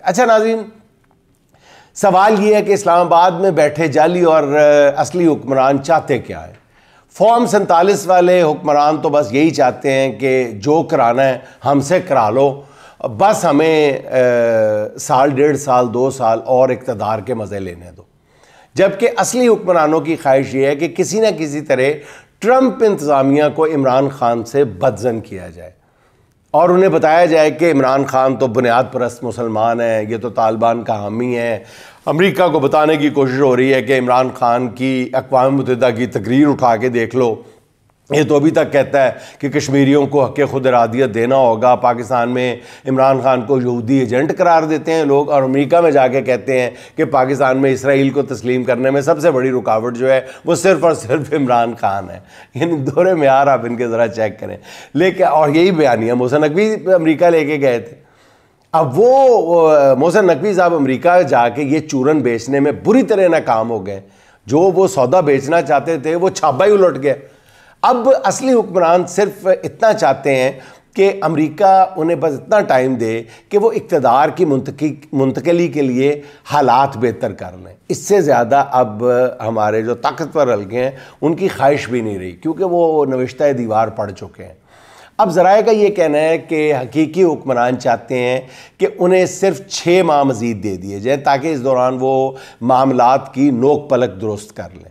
اچھا ناظرین، سوال یہ ہے کہ اسلام آباد میں بیٹھے جعلی اور اصلی حکمران چاہتے کیا ہے؟ فارم 47 والے حکمران تو بس یہی چاہتے ہیں کہ جو کرانا ہے ہم سے کرا لو، بس ہمیں سال 1.5 سال 2 سال اور اقتدار کے مزے لینے دو. جبکہ اصلی حکمرانوں کی خواہش یہ ہے کہ کسی نہ کسی طرح ٹرمپ انتظامیہ کو عمران خان سے بدظن کیا جائے اور انہیں بتایا جائے کہ عمران خان تو بنیاد پرست مسلمان ہے، یہ تو طالبان کا حامی ہے. امریکہ کو بتانے کی کوشش ہو رہی ہے کہ عمران خان کی اقوام متحدہ کی تقریر اٹھا کے دیکھ لو، یہ تو ابھی تک کہتا ہے کہ کشمیریوں کو حق خود ارادیت دینا ہوگا. پاکستان میں عمران خان کو یہودی ایجنٹ قرار دیتے ہیں لوگ، اور امریکہ میں جا کے کہتے ہیں کہ پاکستان میں اسرائیل کو تسلیم کرنے میں سب سے بڑی رکاوٹ جو ہے وہ صرف اور صرف عمران خان ہے. یعنی دور معیار آپ ان کے ذرا چیک کریں. لیکن اور یہی بیانیہ محسن نقوی امریکہ لے کے گئے تھے. اب وہ محسن نقوی صاحب امریکہ جا کے یہ چورن بیچنے میں بری طرح ناکام ہو گئے. جو وہ سودا بیچنا چاہتے تھے وہ چھاپا ہی الٹ گیا. اب اصلی حکمران صرف اتنا چاہتے ہیں کہ امریکہ انہیں بس اتنا ٹائم دے کہ وہ اقتدار کی منتقلی کے لیے حالات بہتر کر لیں. اس سے زیادہ اب ہمارے جو طاقتور حلقے ہیں ان کی خواہش بھی نہیں رہی، کیونکہ وہ نوشتہ دیوار پڑ چکے ہیں. اب ذرائع کا یہ کہنا ہے کہ حقیقی حکمران چاہتے ہیں کہ انہیں صرف 6 ماہ مزید دے دیے جائیں تاکہ اس دوران وہ معاملات کی نوک پلک درست کر لیں.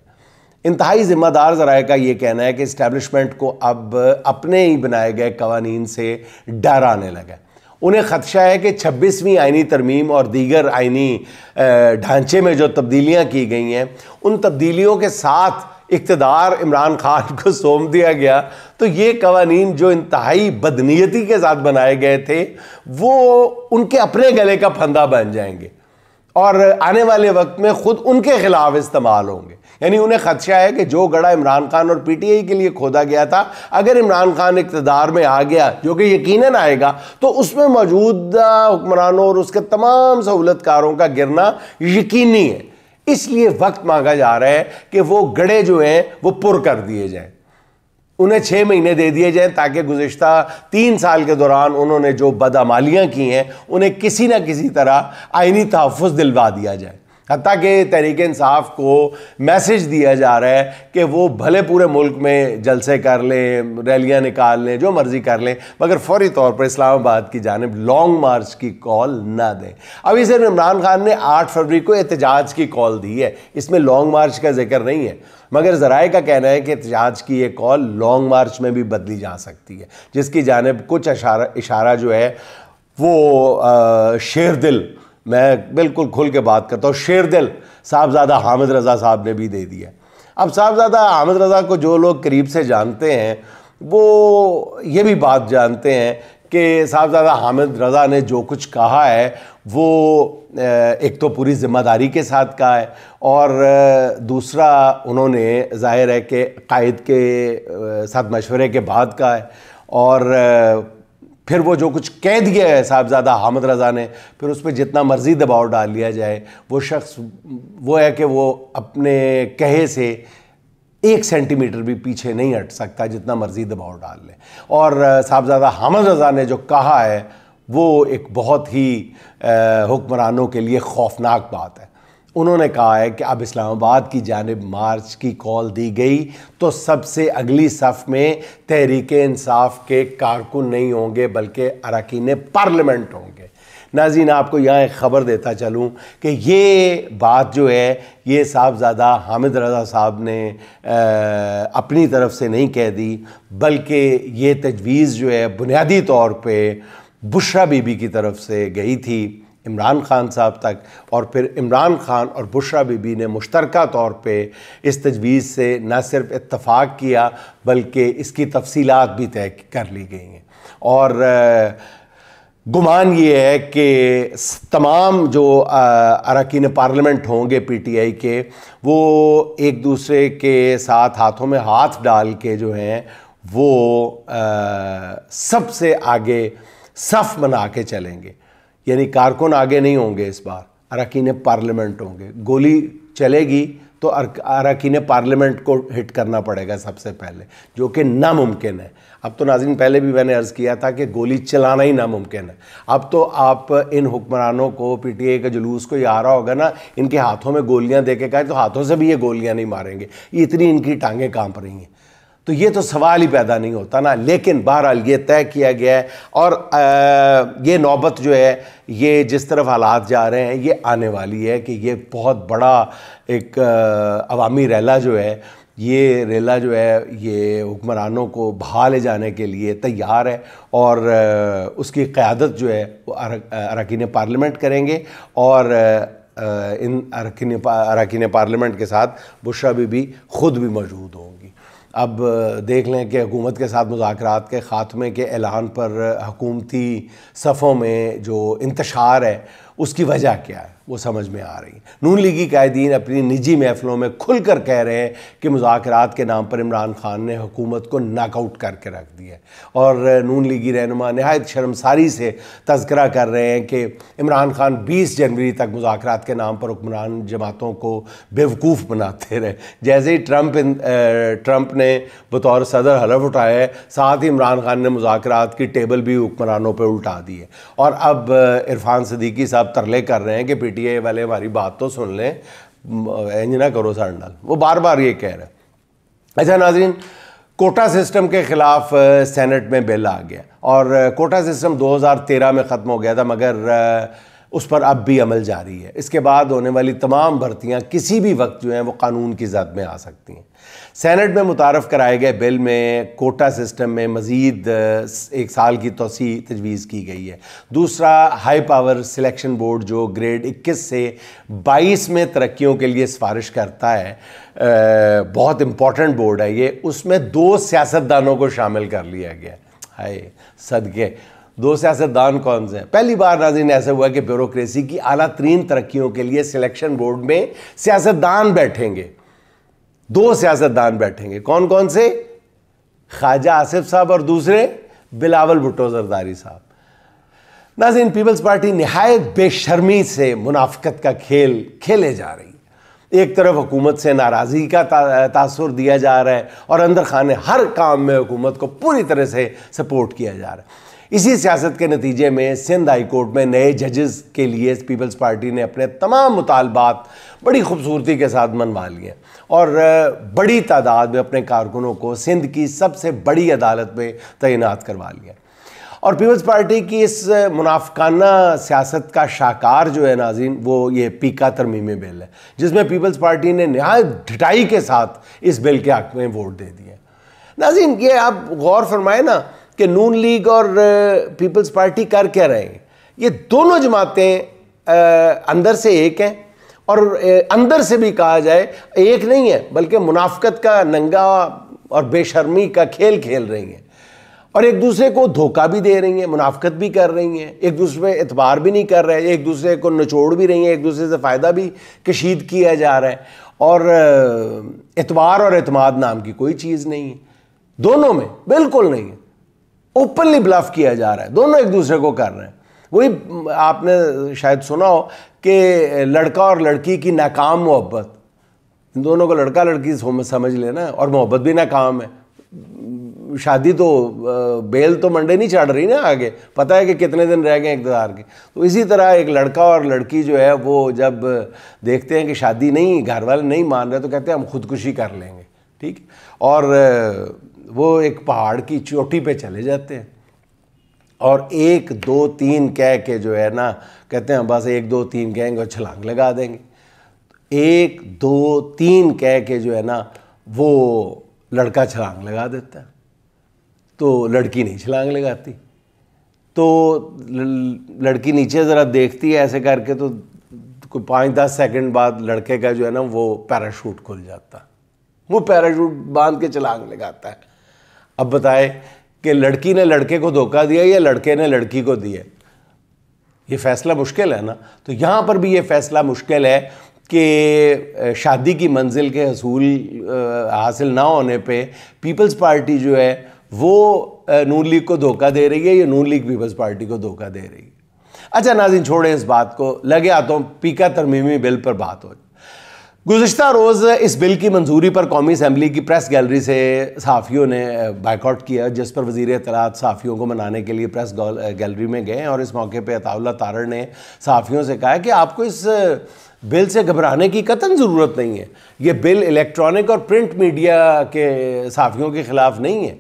انتہائی ذمہ دار ذرائع کا یہ کہنا ہے کہ اسٹیبلشمنٹ کو اب اپنے ہی بنائے گئے قوانین سے ڈر آنے لگا. انہیں خدشہ ہے کہ 26ویں آئینی ترمیم اور دیگر آئینی ڈھانچے میں جو تبدیلیاں کی گئی ہیں ان تبدیلیوں کے ساتھ اقتدار عمران خان کو سونپ دیا گیا تو یہ قوانین جو انتہائی بدنیتی کے ساتھ بنائے گئے تھے وہ ان کے اپنے گلے کا پھندا بن جائیں گے اور آنے والے وقت میں خود ان کے خلاف استعمال ہوں گے. یعنی انہیں خدشہ ہے کہ جو گڑھا عمران خان اور پی ٹی آئی کے لیے کھودا گیا تھا، اگر عمران خان اقتدار میں آ گیا، جو کہ یقیناً آئے گا، تو اس میں موجودہ حکمرانوں اور اس کے تمام سہولت کاروں کا گرنا یقینی ہے. اس لیے وقت مانگا جا رہا ہے کہ وہ گڑھے جو ہیں وہ پر کر دیے جائیں. انہیں 6 مہینے دے دیے جائیں تاکہ گزشتہ 3 سال کے دوران انہوں نے جو بدعمالیاں کی ہیں انہیں کسی نہ کسی طرح آئینی تحفظ دلوا دیا جائے. حتیٰ کہ تحریک انصاف کو میسج دیا جا رہا ہے کہ وہ بھلے پورے ملک میں جلسے کر لیں، ریلیاں نکال لیں، جو مرضی کر لیں، مگر فوری طور پر اسلام آباد کی جانب لانگ مارچ کی کال نہ دیں. ابھی صرف عمران خان نے 8 فروری کو احتجاج کی کال دی ہے، اس میں لانگ مارچ کا ذکر نہیں ہے. مگر ذرائع کا کہنا ہے کہ احتجاج کی یہ کال لانگ مارچ میں بھی بدلی جا سکتی ہے، جس کی جانب کچھ اشارہ جو ہے وہ شیر دل، میں بالکل کھل کے بات کرتا ہوں، شیر دل صاحبزادہ حامد رضا صاحب نے بھی دے دیا. اب صاحبزادہ حامد رضا کو جو لوگ قریب سے جانتے ہیں وہ یہ بھی بات جانتے ہیں کہ صاحبزادہ حامد رضا نے جو کچھ کہا ہے وہ ایک تو پوری ذمہ داری کے ساتھ کہا ہے، اور دوسرا انہوں نے ظاہر ہے کہ قائد کے ساتھ مشورے کے بعد کہا ہے، اور پھر وہ جو کچھ کہہ دیا ہے صاحبزادہ حامد رضا نے، پھر اس پہ جتنا مرضی دباؤ ڈال لیا جائے وہ شخص وہ ہے کہ وہ اپنے کہے سے 1 سینٹی میٹر بھی پیچھے نہیں ہٹ سکتا جتنا مرضی دباؤ ڈال لے. اور صاحبزادہ حامد رضا نے جو کہا ہے وہ ایک بہت ہی حکمرانوں کے لیے خوفناک بات ہے. انہوں نے کہا ہے کہ اب اسلام آباد کی جانب مارچ کی کال دی گئی تو سب سے اگلی صف میں تحریک انصاف کے کارکن نہیں ہوں گے بلکہ اراکین پارلیمنٹ ہوں گے. ناظرین، آپ کو یہاں ایک خبر دیتا چلوں کہ یہ بات جو ہے یہ صاحبزادہ حامد رضا صاحب نے اپنی طرف سے نہیں کہہ دی، بلکہ یہ تجویز جو ہے بنیادی طور پہ بشرا بی بی کی طرف سے گئی تھی عمران خان صاحب تک، اور پھر عمران خان اور بشرا بی بی نے مشترکہ طور پہ اس تجویز سے نہ صرف اتفاق کیا بلکہ اس کی تفصیلات بھی طے کر لی گئی ہیں. اور گمان یہ ہے کہ تمام جو اراکین پارلیمنٹ ہوں گے پی ٹی آئی کے، وہ ایک دوسرے کے ساتھ ہاتھوں میں ہاتھ ڈال کے جو ہیں وہ سب سے آگے صف بنا کے چلیں گے. یعنی کارکن آگے نہیں ہوں گے، اس بار اراکین پارلیمنٹ ہوں گے. گولی چلے گی تو اراکین پارلیمنٹ کو ہٹ کرنا پڑے گا سب سے پہلے، جو کہ ناممکن ہے۔ اب تو ناظرین پہلے بھی میں نے عرض کیا تھا کہ گولی چلانا ہی ناممکن ہے۔ اب تو آپ ان حکمرانوں کو، پی ٹی اے کا جلوس کو یہ آ رہا ہوگا نا، ان کے ہاتھوں میں گولیاں دے کے کہیں تو ہاتھوں سے بھی یہ گولیاں نہیں ماریں گے، یہ اتنی ان کی ٹانگیں کانپ رہی ہیں، تو یہ تو سوال ہی پیدا نہیں ہوتا نا۔ لیکن بہرحال یہ طے کیا گیا ہے، اور یہ نوبت جو ہے، یہ جس طرف حالات جا رہے ہیں، یہ آنے والی ہے کہ یہ بہت بڑا ایک عوامی ریلا جو ہے، یہ ریلا جو ہے یہ حکمرانوں کو بہا لے جانے کے لیے تیار ہے، اور اس کی قیادت جو ہے وہ اراکین پارلیمنٹ کریں گے، اور ان اراکین پارلیمنٹ کے ساتھ بشریٰ بی بی خود بھی موجود ہوں گی۔ اب دیکھ لیں کہ حکومت کے ساتھ مذاکرات کے خاتمے کے اعلان پر حکومتی صفوں میں جو انتشار ہے اس کی وجہ کیا ہے وہ سمجھ میں آ رہی ہے۔ نون لیگی قائدین اپنی نجی محفلوں میں کھل کر کہہ رہے ہیں کہ مذاکرات کے نام پر عمران خان نے حکومت کو ناک آؤٹ کر کے رکھ دیا ہے، اور نون لیگی رہنما نہایت شرمساری سے تذکرہ کر رہے ہیں کہ عمران خان 20 جنوری تک مذاکرات کے نام پر حکمران جماعتوں کو بیوقوف بناتے رہے۔ جیسے ہی ٹرمپ نے بطور صدر حلف اٹھایا ہے، ساتھ ہی عمران خان نے مذاکرات کی ٹیبل بھی حکمرانوں پہ الٹا دی ہے، اور اب عرفان صدیقی صاحب ترلے کر رہے ہیں کہ پی ٹی اے والے ہماری بات تو سن لیں، انج نہ کرو سرنڈل، وہ بار بار یہ کہہ رہے ہیں۔ اچھا ناظرین، کوٹا سسٹم کے خلاف سینٹ میں بل آ گیا، اور کوٹا سسٹم 2013 میں ختم ہو گیا تھا، مگر اس پر اب بھی عمل جاری ہے۔ اس کے بعد ہونے والی تمام بھرتیاں کسی بھی وقت جو ہیں وہ قانون کی زد میں آ سکتی ہیں۔ سینٹ میں متعارف کرائے گئے بل میں کوٹا سسٹم میں مزید 1 سال کی توسیع تجویز کی گئی ہے۔ دوسرا، ہائی پاور سلیکشن بورڈ جو گریڈ 21 سے 22 میں ترقیوں کے لیے سفارش کرتا ہے، بہت امپورٹنٹ بورڈ ہے یہ، اس میں 2 سیاستدانوں کو شامل کر لیا گیا۔ ہائے صدقے، 2 سیاستدان کون سے ہیں؟ پہلی بار ناظرین ایسا ہوا کہ بیوروکریسی کی اعلیٰ ترین ترقیوں کے لیے سلیکشن بورڈ میں سیاستدان بیٹھیں گے، 2 سیاستدان بیٹھیں گے۔ کون کون سے؟ خواجہ آصف صاحب اور دوسرے بلاول بھٹو زرداری صاحب۔ ناظرین، پیپلز پارٹی نہایت بے شرمی سے منافقت کا کھیل کھیلے جا رہی ہے۔ ایک طرف حکومت سے ناراضی کا تاثر دیا جا رہا ہے، اور اندر خانے ہر کام میں حکومت کو پوری طرح سے سپورٹ کیا جا رہا ہے۔ اسی سیاست کے نتیجے میں سندھ ہائی کورٹ میں نئے ججز کے لیے پیپلز پارٹی نے اپنے تمام مطالبات بڑی خوبصورتی کے ساتھ منوا لیے، اور بڑی تعداد میں اپنے کارکنوں کو سندھ کی سب سے بڑی عدالت میں تعینات کروا لیا۔ اور پیپلز پارٹی کی اس منافقانہ سیاست کا شاہکار جو ہے ناظرین، وہ یہ پیکا ترمیمی بل ہے، جس میں پیپلز پارٹی نے نہایت ڈھٹائی کے ساتھ اس بل کے حق میں ووٹ دے دیا۔ ناظرین، یہ آپ غور فرمائیں نا کہ نون لیگ اور پیپلز پارٹی کر کیا رہے ہیں۔ یہ دونوں جماعتیں اندر سے ایک ہیں، اور اندر سے بھی کہا جائے ایک نہیں ہے، بلکہ منافقت کا ننگا اور بے شرمی کا کھیل کھیل رہی ہیں، اور ایک دوسرے کو دھوکہ بھی دے رہی ہیں، منافقت بھی کر رہی ہیں، ایک دوسرے پہ اعتبار بھی نہیں کر رہے، ایک دوسرے کو نچوڑ بھی رہی ہیں، ایک دوسرے سے فائدہ بھی کشید کیا جا رہا ہے، اور اعتبار اور اعتماد نام کی کوئی چیز نہیں ہے دونوں میں، بالکل نہیں ہے۔ اوپنلی بلف کیا جا رہا ہے، دونوں ایک دوسرے کو کر رہے ہیں۔ وہی آپ نے شاید سنا ہو کہ لڑکا اور لڑکی کی ناکام محبت، ان دونوں کو لڑکا لڑکی سمجھ لینا، اور محبت بھی ناکام ہے۔ شادی تو بیل تو منڈے نہیں چڑھ رہی نا، آگے پتہ ہے کہ کتنے دن رہ گئے اقتدار کے۔ تو اسی طرح ایک لڑکا اور لڑکی جو ہے وہ جب دیکھتے ہیں کہ شادی نہیں، گھر والے نہیں مان رہے، تو کہتے ہیں ہم خودکشی کر لیں گے، ٹھیک، اور وہ ایک پہاڑ کی چوٹی پہ چلے جاتے ہیں، اور 1 2 3 کہہ کے جو ہے نا کہتے ہیں بس 1 2 3 کہیں گے اور چھلانگ لگا دیں گے۔ 1 2 3 کہہ کے جو ہے نا وہ لڑکا چھلانگ لگا دیتا ہے، تو لڑکی نہیں چھلانگ لگاتی، تو لڑکی نیچے ذرا دیکھتی ہے ایسے کر کے، تو کوئی 5-10 سیکنڈ بعد لڑکے کا جو ہے نا وہ پیراشوٹ کھل جاتا، وہ پیراشوٹ باندھ کے چھلانگ لگاتا ہے۔ اب بتائے کہ لڑکی نے لڑکے کو دھوکہ دیا یا لڑکے نے لڑکی کو دیا؟ یہ فیصلہ مشکل ہے نا۔ تو یہاں پر بھی یہ فیصلہ مشکل ہے کہ شادی کی منزل کے حاصل نہ ہونے پہ پیپلز پارٹی جو ہے وہ نون لیگ کو دھوکہ دے رہی ہے، یا نون لیگ پیپلز پارٹی کو دھوکہ دے رہی ہے۔ اچھا ناظرین، چھوڑیں اس بات کو، لگے آتا ہوں پیکا ترمیمی بل پر بات ہو۔ گزشتہ روز اس بل کی منظوری پر قومی اسمبلی کی پریس گیلری سے صحافیوں نے بائیکاٹ کیا، جس پر وزیر اطلاعات صحافیوں کو منانے کے لیے پریس گیلری میں گئے، اور اس موقع پہ عطاء اللہ تارڑ نے صحافیوں سے کہا کہ آپ کو اس بل سے گھبرانے کی قطعاً ضرورت نہیں ہے. یہ بل الیکٹرانک اور پرنٹ میڈیا کے صحافیوں کے خلاف نہیں ہے.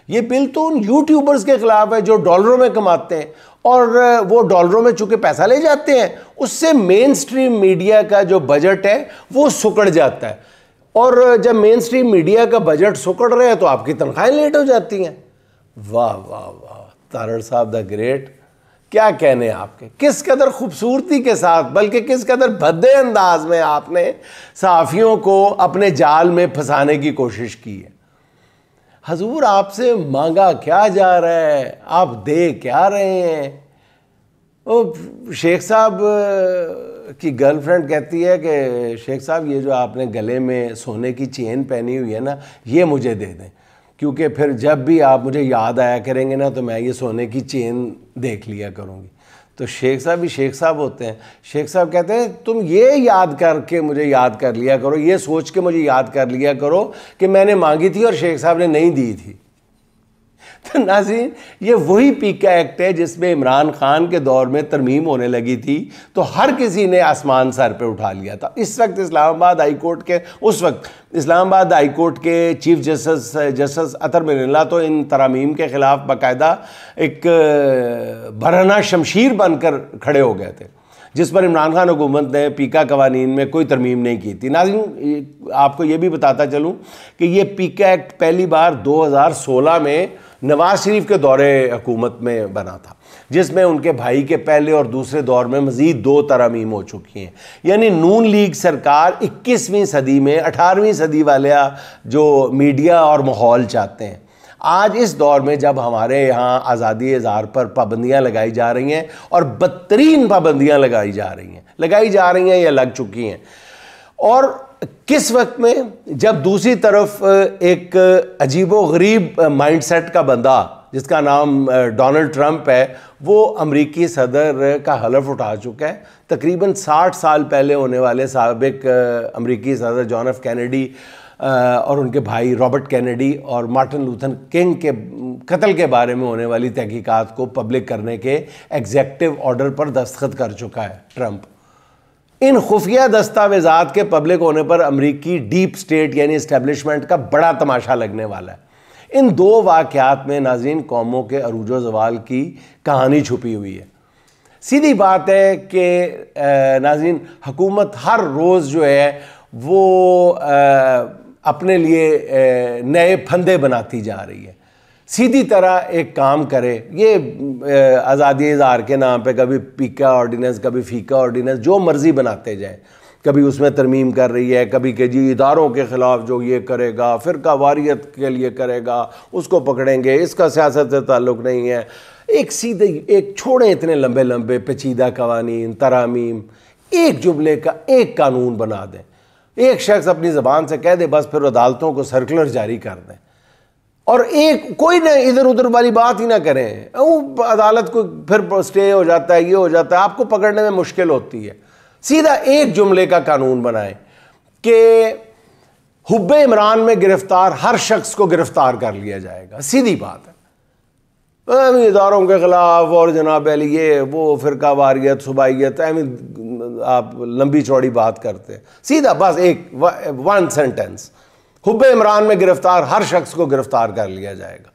یہ بل تو ان یوٹیوبرز کے خلاف ہے جو ڈالروں میں کماتے ہیں، اور وہ ڈالروں میں چونکہ پیسہ لے جاتے ہیں، اس سے مین سٹریم میڈیا کا جو بجٹ ہے وہ سکڑ جاتا ہے، اور جب مین سٹریم میڈیا کا بجٹ سکڑ رہے ہیں تو آپ کی تنخواہیں لیٹ ہو جاتی ہیں. واہ واہ واہ، تارڑ صاحب دا گریٹ. کیا کہنے آپ کے، کس قدر خوبصورتی کے ساتھ بلکہ کس قدر بھدے انداز میں آپ نے صحافیوں کو اپنے جال میں پھنسانے کی کوشش کی ہے. حضور آپ سے مانگا کیا جا رہا ہے، آپ دے کیا رہے ہیں؟ وہ شیخ صاحب کی گرل فرینڈ کہتی ہے کہ شیخ صاحب یہ جو آپ نے گلے میں سونے کی چین پہنی ہوئی ہے نا، یہ مجھے دے دیں، کیونکہ پھر جب بھی آپ مجھے یاد آیا کریں گے نا تو میں یہ سونے کی چین دیکھ لیا کروں گی. تو شیخ صاحب بھی شیخ صاحب ہوتے ہیں. شیخ صاحب کہتے ہیں تم یہ یاد کر کے مجھے یاد کر لیا کرو، یہ سوچ کے مجھے یاد کر لیا کرو کہ میں نے مانگی تھی اور شیخ صاحب نے نہیں دی تھی. تو ناظرین، یہ وہی پیکا ایکٹ ہے جس میں عمران خان کے دور میں ترمیم ہونے لگی تھی تو ہر کسی نے آسمان سر پہ اٹھا لیا تھا. اس وقت اسلام آباد ہائی کورٹ کے چیف جسٹس اطہر بن اللہ تو ان ترامیم کے خلاف باقاعدہ ایک برہنہ شمشیر بن کر کھڑے ہو گئے تھے، جس پر عمران خان حکومت نے پیکا قوانین میں کوئی ترمیم نہیں کی تھی. ناظرین، آپ کو یہ بھی بتاتا چلوں کہ یہ پیکا ایکٹ پہلی بار 2016 میں نواز شریف کے دور حکومت میں بنا تھا، جس میں ان کے بھائی کے پہلے اور دوسرے دور میں مزید 2 ترامیم ہو چکی ہیں. یعنی نون لیگ سرکار 21ویں صدی میں 18ویں صدی والا جو میڈیا اور ماحول چاہتے ہیں. آج اس دور میں جب ہمارے یہاں آزادی اظہار پر پابندیاں لگائی جا رہی ہیں، اور بدترین پابندیاں لگائی جا رہی ہیں یا لگ چکی ہیں، اور کس وقت میں جب دوسری طرف ایک عجیب و غریب مائنڈ سیٹ کا بندہ جس کا نام ڈونلڈ ٹرمپ ہے، وہ امریکی صدر کا حلف اٹھا چکا ہے. تقریباً 60 سال پہلے ہونے والے سابق امریکی صدر جان ایف کینیڈی اور ان کے بھائی رابرٹ کینیڈی اور مارٹن لوتھر کنگ کے قتل کے بارے میں ہونے والی تحقیقات کو پبلک کرنے کے ایگزیکٹو آرڈر پر دستخط کر چکا ہے ٹرمپ. ان خفیہ دستاویزات کے پبلک ہونے پر امریکی ڈیپ سٹیٹ یعنی اسٹیبلشمنٹ کا بڑا تماشا لگنے والا ہے. ان 2 واقعات میں ناظرین قوموں کے عروج و زوال کی کہانی چھپی ہوئی ہے. سیدھی بات ہے کہ ناظرین، حکومت ہر روز جو ہے وہ اپنے لیے نئے پھندے بناتی جا رہی ہے. سیدھی طرح ایک کام کرے، یہ آزادی اظہار کے نام پہ کبھی پیکا آرڈیننس، کبھی فیکا آرڈیننس، جو مرضی بناتے جائیں. کبھی اس میں ترمیم کر رہی ہے، کبھی کہ جی اداروں کے خلاف جو یہ کرے گا، فرقہ واریت کے لیے کرے گا، اس کو پکڑیں گے، اس کا سیاست سے تعلق نہیں ہے. ایک چھوڑیں اتنے لمبے لمبے پیچیدہ قوانین، ترامیم، ایک جملے کا ایک قانون بنا دیں. ایک شخص اپنی زبان سے کہہ دے، بس پھر عدالتوں کو سرکولر جاری کر دیں، اور کوئی نہ ادھر ادھر والی بات ہی نہ کریں. عدالت کو پھر سٹے ہو جاتا ہے، یہ ہو جاتا ہے، آپ کو پکڑنے میں مشکل ہوتی ہے. سیدھا ایک جملے کا قانون بنائیں کہ حب عمران میں گرفتار ہر شخص کو گرفتار کر لیا جائے گا. سیدھی بات ہے. اداروں کے خلاف اور جناب علی یہ وہ فرقہ واریت، صوبائیت، آپ لمبی چوڑی بات کرتے ہیں. سیدھا بس ایک 1 سینٹنس، حب عمران میں گرفتار ہر شخص کو گرفتار کر لیا جائے گا.